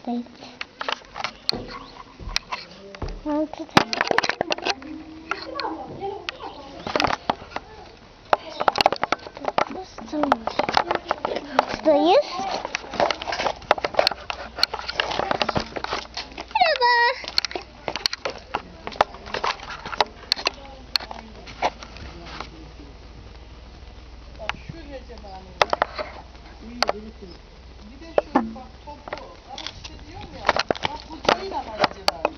Evet. Buradayız. Merhaba. Bak şu Recep bir de şu bak topu. Ama işte diyorum ya. Bak bu değil ama Recep abi.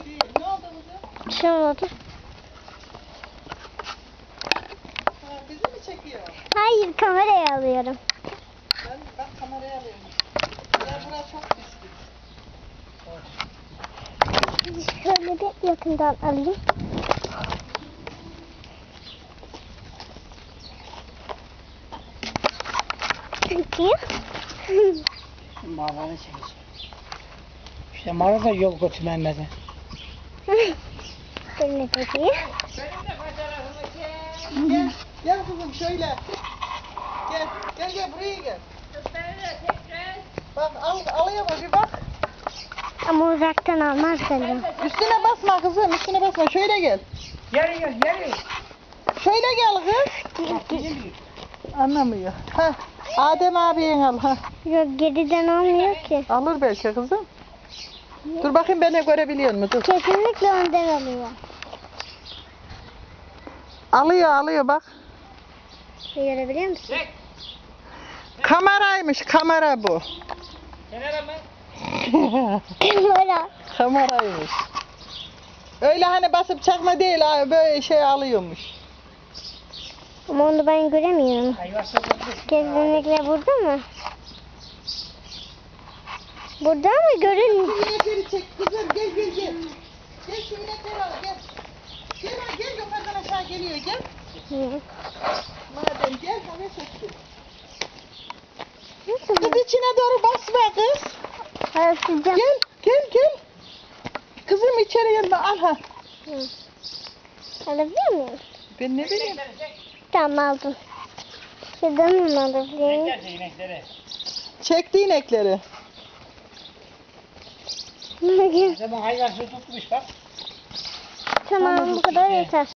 Değil. Ne oldu kızım? Bir şey olmadı. Ha, bizi mi çekiyor? Hayır, kameraya alıyorum. Bak kameraya alıyorum. Ya burası çok pislik. Şöyle bir yakından alayım. Peki. Mağaranı çekeceğim. İşte mağarada yol götürmemedi. Şöyle peki. Gel. Gel kızım şöyle. Gel. Gel buraya gel. Bak alıyor mu bir bak. Ama uzaktan almaz galiba. Üstüne basma kızım. Üstüne basma. Şöyle gel. Gel gel. Şöyle gel kız. Anlamıyor. Ha. Adem abiyen al. Ha. Yok, geriden almıyor ki. Alır belki kızım. Dur bakayım beni görebiliyor mu? Dur. Kesinlikle önden alıyor. Alıyor bak. Görebiliyor musun? Kameraymış kamera bu. Kamera. Kameraymış. Öyle hani basıp çakma değil ha, böyle şey alıyormuş. Ama onu ben göremiyorum. Kesinlikle burada mı? Burada mı görünmüyor? Şu inekleri çek kızım gel. Gel şu inekleri al gel. Gel yukarıdan aşağı geliyor gel. Hı. Madem gel hava soksun. Nasıl Kız içine doğru basma kız. Arasacağım. Gel. Kızım içeri gelme al ha. Hı. Alabiliyor muyum? Ben ne bileyim. Tamam, aldım. Şuradan mı alabiliyorum? İnekleri. Çekti inekleri. Zaman hayvan su tutmuş bak. Tamam, bu kadar yeter.